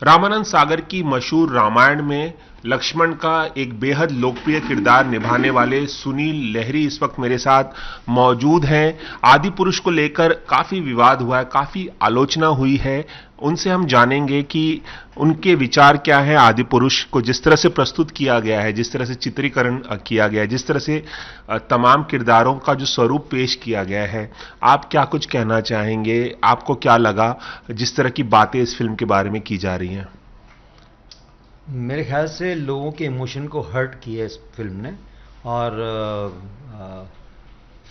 रामानंद सागर की मशहूर रामायण में लक्ष्मण का एक बेहद लोकप्रिय किरदार निभाने वाले सुनील लहरी इस वक्त मेरे साथ मौजूद हैं। आदि पुरुष को लेकर काफी विवाद हुआ है, काफी आलोचना हुई है। उनसे हम जानेंगे कि उनके विचार क्या है आदि पुरुष को जिस तरह से प्रस्तुत किया गया है, जिस तरह से चित्रीकरण किया गया है, जिस तरह से तमाम किरदारों का जो स्वरूप पेश किया गया है। आप क्या कुछ कहना चाहेंगे? आपको क्या लगा जिस तरह की बातें इस फिल्म के बारे में की जा रही हैं? मेरे ख्याल से लोगों के इमोशन को हर्ट किया इस फिल्म ने। और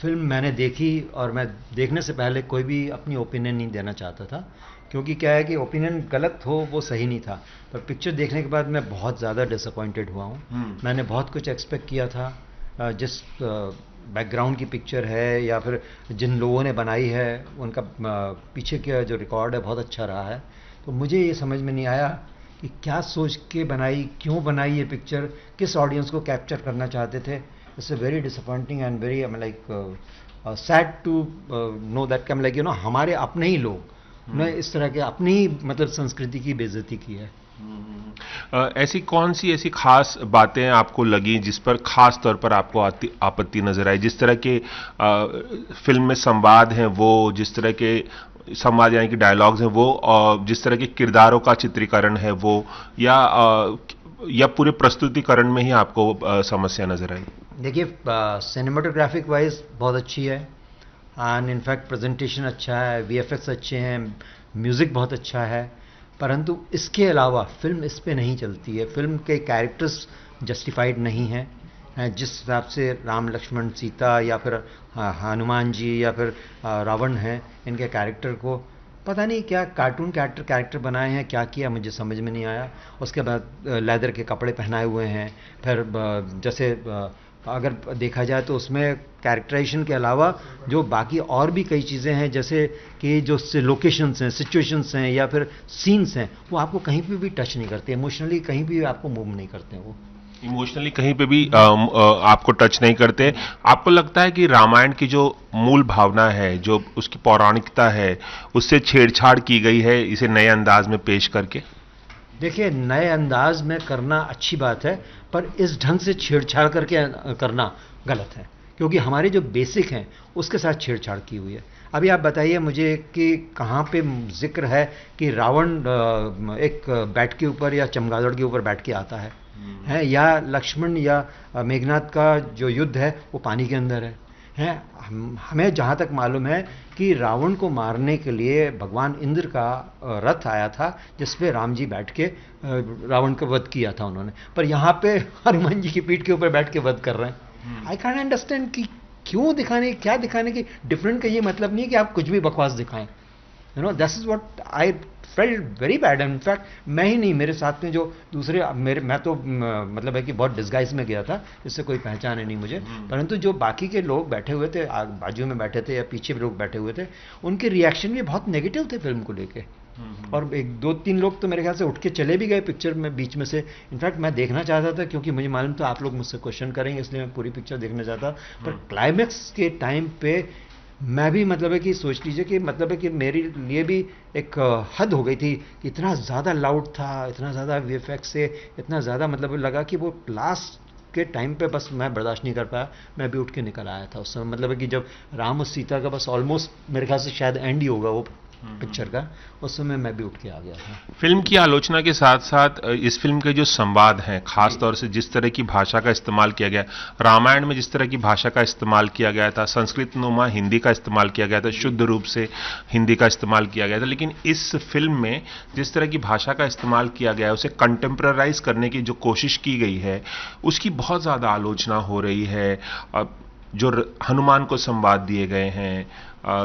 फिल्म मैंने देखी और मैं देखने से पहले कोई भी अपनी ओपिनियन नहीं देना चाहता था, क्योंकि क्या है कि ओपिनियन गलत हो वो सही नहीं था। पर पिक्चर देखने के बाद मैं बहुत ज़्यादा डिसअपॉइंटेड हुआ हूँ। मैंने बहुत कुछ एक्सपेक्ट किया था। जिस बैकग्राउंड की पिक्चर है या फिर जिन लोगों ने बनाई है उनका पीछे का जो रिकॉर्ड है बहुत अच्छा रहा है। तो मुझे ये समझ में नहीं आया कि क्या सोच के बनाई, क्यों बनाई ये पिक्चर, किस ऑडियंस को कैप्चर करना चाहते थे। It's a very disappointing and very like sad to know that like हमारे अपने ही लोग ने इस तरह के अपनी ही मतलब संस्कृति की बेइज्जती की है। ऐसी कौन सी ऐसी खास बातें आपको लगी जिस पर खास तौर पर आपको आपत्ति नजर आई? जिस तरह के फिल्म में संवाद हैं वो, जिस तरह के संवाद यानी कि डायलॉग्स हैं वो, और जिस तरह के किरदारों का चित्रीकरण है वो, या पूरे प्रस्तुतिकरण में ही आपको समस्या नजर आई? देखिए, सिनेमाटोग्राफिक वाइज बहुत अच्छी है एंड इनफैक्ट प्रेजेंटेशन अच्छा है, वीएफएक्स अच्छे हैं, म्यूज़िक बहुत अच्छा है। परंतु इसके अलावा फिल्म इस पे नहीं चलती है। फिल्म के कैरेक्टर्स जस्टिफाइड नहीं हैं। जिस हिसाब से राम लक्ष्मण सीता या फिर हनुमान जी या फिर रावण हैं, इनके कैरेक्टर को पता नहीं क्या कार्टून कैरेक्टर बनाए हैं, क्या किया मुझे समझ में नहीं आया। उसके बाद लेदर के कपड़े पहनाए हुए हैं। फिर जैसे अगर देखा जाए तो उसमें कैरेक्टराइजेशन के अलावा जो बाकी और भी कई चीज़ें हैं, जैसे कि जो लोकेशंस हैं, सिचुएशंस हैं या फिर सीन्स हैं, वो आपको कहीं पे भी टच नहीं करते। इमोशनली कहीं भी आपको मूव नहीं करते हैं। वो इमोशनली कहीं पे भी आपको टच नहीं करते। आपको लगता है कि रामायण की जो मूल भावना है, जो उसकी पौराणिकता है, उससे छेड़छाड़ की गई है इसे नए अंदाज में पेश करके? देखिए, नए अंदाज में करना अच्छी बात है, पर इस ढंग से छेड़छाड़ करके करना गलत है, क्योंकि हमारे जो बेसिक हैं उसके साथ छेड़छाड़ की हुई है। अभी आप बताइए मुझे कि कहाँ पे जिक्र है कि रावण एक बैट के ऊपर या चमगादड़ के ऊपर बैठ के आता है, या लक्ष्मण या मेघनाथ का जो युद्ध है वो पानी के अंदर है। हमें जहाँ तक मालूम है कि रावण को मारने के लिए भगवान इंद्र का रथ आया था, जिस पे राम जी बैठ के रावण का वध किया था उन्होंने। पर यहाँ पे हनुमान जी की पीठ के ऊपर बैठ के वध कर रहे हैं। आई कैन अंडरस्टैंड कि क्यों दिखाने, क्या दिखाने की डिफरेंट का ये मतलब नहीं है कि आप कुछ भी बकवास दिखाएं। This is what I felt very bad. In fact मैं ही नहीं, मेरे साथ में जो दूसरे मैं तो मतलब है कि बहुत डिस्गाइज में गया था, इससे कोई पहचान है नहीं मुझे। परंतु जो बाकी के लोग बैठे हुए थे, बाजू में बैठे थे या पीछे भी लोग बैठे हुए थे, उनके रिएक्शन भी बहुत नेगेटिव थे फिल्म को लेके। और एक दो तीन लोग तो मेरे ख्याल से उठ के चले भी गए पिक्चर में बीच में से। इनफैक्ट मैं देखना चाहता था, क्योंकि मुझे मालूम था आप लोग मुझसे क्वेश्चन करेंगे, इसलिए मैं पूरी पिक्चर देखना चाहता। पर क्लाइमैक्स के टाइम पे मैं भी मतलब है कि सोच लीजिए कि मतलब है कि मेरे लिए भी एक हद हो गई थी। इतना ज़्यादा लाउड था, इतना ज़्यादा वीएफएक्स से इतना ज़्यादा मतलब लगा कि वो लास्ट के टाइम पे बस मैं बर्दाश्त नहीं कर पाया। मैं भी उठ के निकल आया था उस समय। मतलब है कि जब राम और सीता का बस ऑलमोस्ट मेरे ख्याल से शायद एंड ही होगा वो पिक्चर का, उस समय मैं भी उठ के आ गया था। फिल्म की आलोचना के साथ साथ इस फिल्म के जो संवाद हैं, खास तौर से जिस तरह की भाषा का इस्तेमाल किया गया, रामायण में जिस तरह की भाषा का इस्तेमाल किया गया था, संस्कृत नुमा हिंदी का इस्तेमाल किया गया था, शुद्ध रूप से हिंदी का इस्तेमाल किया गया था, लेकिन इस फिल्म में जिस तरह की भाषा का इस्तेमाल किया गया है, उसे कंटेम्परराइज करने की जो कोशिश की गई है, उसकी बहुत ज़्यादा आलोचना हो रही है। जो हनुमान को संवाद दिए गए हैं,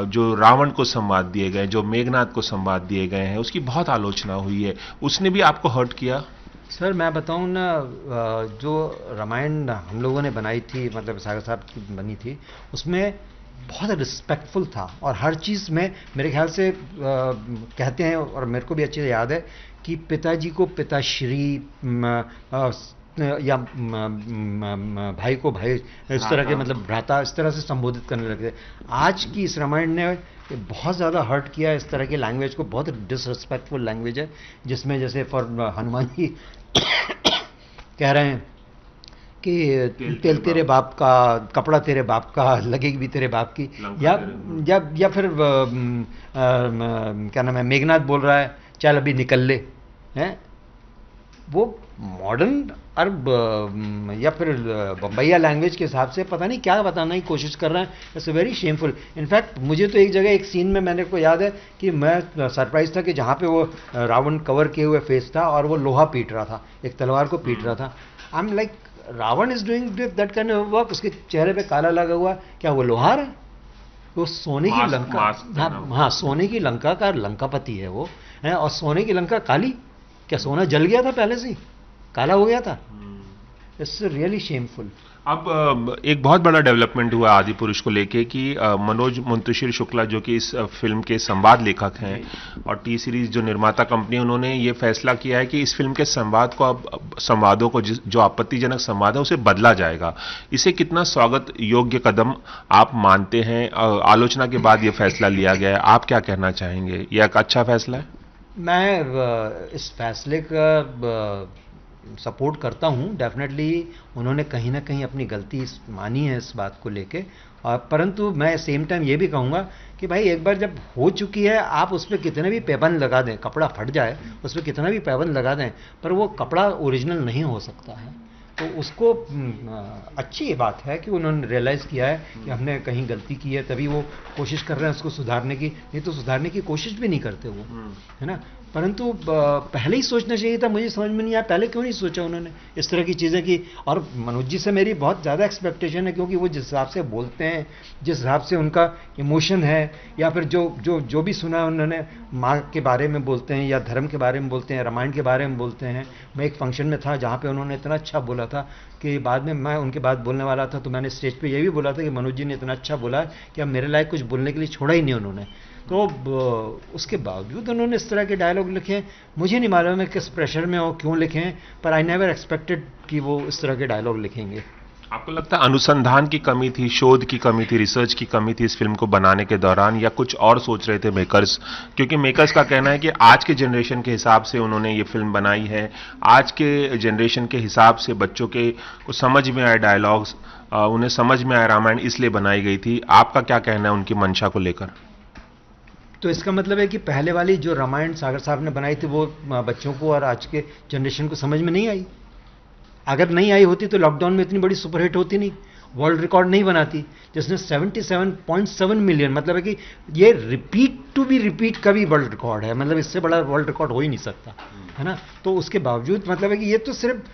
जो रावण को संवाद दिए गए, जो मेघनाथ को संवाद दिए गए हैं, उसकी बहुत आलोचना हुई है। उसने भी आपको हर्ट किया? सर मैं बताऊं ना, जो रामायण हम लोगों ने बनाई थी, मतलब सागर साहब की बनी थी, उसमें बहुत रिस्पेक्टफुल था। और हर चीज़ में मेरे ख्याल से कहते हैं, और मेरे को भी अच्छे से याद है कि पिताजी को पिताश्री, या भाई को भाई इस तरह के हाँ। मतलब भ्राता इस तरह से संबोधित करने लगे। आज की इस रामायण ने बहुत ज़्यादा हर्ट किया इस तरह की लैंग्वेज को, बहुत डिसरिस्पेक्टफुल लैंग्वेज है, जिसमें जैसे फॉर हनुमान जी कह रहे हैं कि तेल तेरे बाप का, कपड़ा तेरे बाप का, लगेगी भी तेरे बाप की, या फिर क्या नाम है, मेघनाथ बोल रहा है चल अभी निकल ले, हैं वो मॉडर्न अरब या फिर बम्बैया लैंग्वेज के हिसाब से पता नहीं क्या बताने की कोशिश कर रहे हैं। It's very shameful. इनफैक्ट मुझे तो एक जगह एक सीन में मैंने को याद है कि मैं सरप्राइज था कि जहाँ पे वो रावण कवर किए हुए फेस था और वो लोहा पीट रहा था, एक तलवार को पीट रहा था। I am like Ravan is doing that kind of work, उसके चेहरे पे काला लगा हुआ, क्या वो लोहार है? वो सोने की लंका, हाँ सोने की लंका का लंकापति है वो, है, और सोने की लंका काली, क्या सोना जल गया था पहले से ही, काला हो गया था? It's really shameful. अब एक बहुत बड़ा डेवलपमेंट हुआ आदि पुरुष को लेके कि मनोज मुंतशिर शुक्ला जो कि इस फिल्म के संवाद लेखक हैं और टी सीरीज जो निर्माता कंपनी, उन्होंने ये फैसला किया है कि इस फिल्म के संवाद को, अब संवादों को जो आपत्तिजनक संवाद है उसे बदला जाएगा। इसे कितना स्वागत योग्य कदम आप मानते हैं? आलोचना के बाद ये फैसला लिया गया है, आप क्या कहना चाहेंगे? यह एक अच्छा फैसला है? मैं इस फैसले का सपोर्ट करता हूँ। डेफिनेटली उन्होंने कहीं ना कहीं अपनी गलती मानी है इस बात को लेके, और परंतु मैं सेम टाइम ये भी कहूँगा कि भाई एक बार जब हो चुकी है, आप उस पर कितने भी पैबंद लगा दें, कपड़ा फट जाए उस पर कितना भी पैबंद लगा दें, पर वो कपड़ा ओरिजिनल नहीं हो सकता है। तो उसको अच्छी बात है कि उन्होंने रियलाइज़ किया है कि हमने कहीं गलती की है, तभी वो कोशिश कर रहे हैं उसको सुधारने की, नहीं तो सुधारने की कोशिश भी नहीं करते वो, है ना। परंतु पहले ही सोचना चाहिए था, मुझे समझ में नहीं आया पहले क्यों नहीं सोचा उन्होंने इस तरह की चीज़ें की। और मनोज जी से मेरी बहुत ज़्यादा एक्सपेक्टेशन है, क्योंकि वो जिस हिसाब से बोलते हैं, जिस हिसाब से उनका इमोशन है, या फिर जो भी सुना है उन्होंने, माँ के बारे में बोलते हैं या धर्म के बारे में बोलते हैं, रामायण के बारे में बोलते हैं। मैं एक फंक्शन में था जहाँ पे उन्होंने इतना अच्छा बोला था कि बाद में मैं उनके बाद बोलने वाला था, तो मैंने स्टेज पे ये भी बोला था कि मनोज जी ने इतना अच्छा बोला कि अब मेरे लायक कुछ बोलने के लिए छोड़ा ही नहीं उन्होंने। तो उसके बावजूद उन्होंने इस तरह के डायलॉग लिखे। मुझे नहीं मालूम है किस प्रेशर में और क्यों लिखे हैं, पर आई नेवर एक्सपेक्टेड कि वो इस तरह के डायलॉग लिखेंगे। आपको लगता है अनुसंधान की कमी थी, शोध की कमी थी, रिसर्च की कमी थी इस फिल्म को बनाने के दौरान, या कुछ और सोच रहे थे मेकर्स? क्योंकि मेकर्स का कहना है कि आज के जनरेशन के हिसाब से उन्होंने ये फिल्म बनाई है, आज के जनरेशन के हिसाब से बच्चों के को समझ में आए डायलॉग्स, उन्हें समझ में आया रामायण, इसलिए बनाई गई थी। आपका क्या कहना है उनकी मंशा को लेकर? तो इसका मतलब है कि पहले वाली जो रामायण सागर साहब ने बनाई थी वो बच्चों को और आज के जनरेशन को समझ में नहीं आई। अगर नहीं आई होती तो लॉकडाउन में इतनी बड़ी सुपरहिट होती नहीं, वर्ल्ड रिकॉर्ड नहीं बनाती, जिसने 77.7 मिलियन, मतलब है कि ये रिपीट टू बी रिपीट का भी वर्ल्ड रिकॉर्ड है, मतलब इससे बड़ा वर्ल्ड रिकॉर्ड हो ही नहीं सकता, है ना। तो उसके बावजूद मतलब है कि ये तो सिर्फ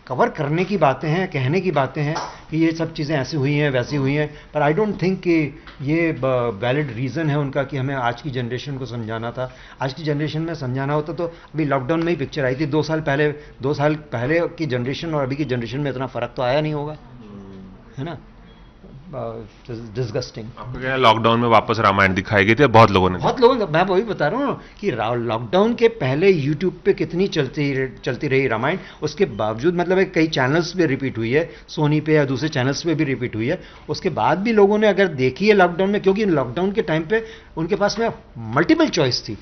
कवर करने की बातें हैं, कहने की बातें हैं कि ये सब चीज़ें ऐसी हुई हैं वैसी हुई हैं, पर आई डोंट थिंक कि ये वैलिड रीज़न है उनका कि हमें आज की जनरेशन को समझाना था। आज की जनरेशन में समझाना होता तो अभी लॉकडाउन में ही पिक्चर आई थी 2 साल पहले। 2 साल पहले की जनरेशन और अभी की जनरेशन में इतना फ़र्क तो आया नहीं होगा, है ना। डिस्गस्टिंग। आपको क्या लॉकडाउन में वापस रामायण दिखाई गई थी? बहुत लोगों ने मैं वही बता रहा हूँ कि लॉकडाउन के पहले यूट्यूब पे कितनी चलती रही रामायण, उसके बावजूद मतलब है कई चैनल्स पे रिपीट हुई है, सोनी पे या दूसरे चैनल्स पे भी रिपीट हुई है, उसके बाद भी लोगों ने अगर देखी है लॉकडाउन में, क्योंकि लॉकडाउन के टाइम पे उनके पास में मल्टीपल चॉइस थी,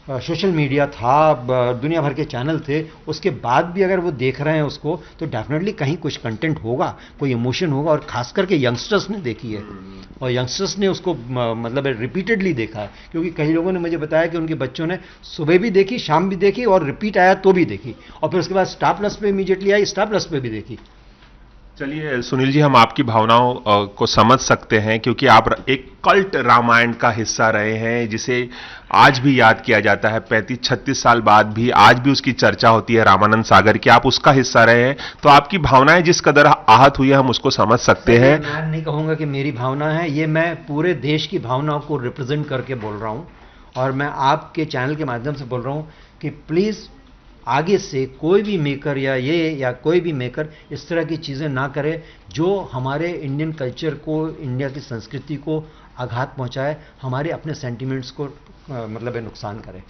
सोशल मीडिया था, दुनिया भर के चैनल थे, उसके बाद भी अगर वो देख रहे हैं उसको, तो डेफिनेटली कहीं कुछ कंटेंट होगा, कोई इमोशन होगा, और खास करके यंगस्टर्स ने देखी है और यंगस्टर्स ने उसको मतलब रिपीटेडली देखा है। क्योंकि कई लोगों ने मुझे बताया कि उनके बच्चों ने सुबह भी देखी, शाम भी देखी, और रिपीट आया तो भी देखी, और फिर उसके बाद स्टार प्लस पे इमीडिएटली आई, स्टार प्लस पे भी देखी। चलिए सुनील जी, हम आपकी भावनाओं को समझ सकते हैं, क्योंकि आप एक कल्ट रामायण का हिस्सा रहे हैं, जिसे आज भी याद किया जाता है, 35-36 साल बाद भी आज भी उसकी चर्चा होती है, रामानंद सागर की। आप उसका हिस्सा रहे हैं, तो आपकी भावनाएं जिस कदर आहत हुई है हम उसको समझ सकते हैं। मैं नहीं कहूँगा कि मेरी भावना है, ये मैं पूरे देश की भावनाओं को रिप्रेजेंट करके बोल रहा हूँ, और मैं आपके चैनल के माध्यम से बोल रहा हूँ कि प्लीज़ आगे से कोई भी मेकर या कोई भी मेकर इस तरह की चीज़ें ना करे जो हमारे इंडियन कल्चर को, इंडिया की संस्कृति को आघात पहुंचाए, हमारे अपने सेंटिमेंट्स को मतलब नुकसान करे।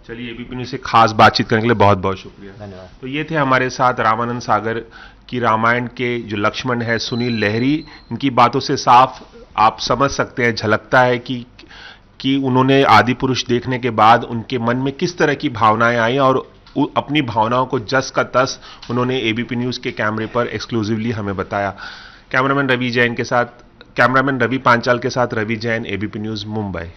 चलिए, एबीपी न्यूज से खास बातचीत करने के लिए बहुत बहुत शुक्रिया। धन्यवाद। तो ये थे हमारे साथ रामानंद सागर की रामायण के जो लक्ष्मण है सुनील लहरी। इनकी बातों से साफ आप समझ सकते हैं, झलकता है कि उन्होंने आदि पुरुष देखने के बाद उनके मन में किस तरह की भावनाएं आई और अपनी भावनाओं को जस का तस उन्होंने एबीपी न्यूज के कैमरे पर एक्सक्लूसिवली हमें बताया। कैमरामैन रवि पांचाल के साथ रवि जैन, एबीपी न्यूज, मुंबई।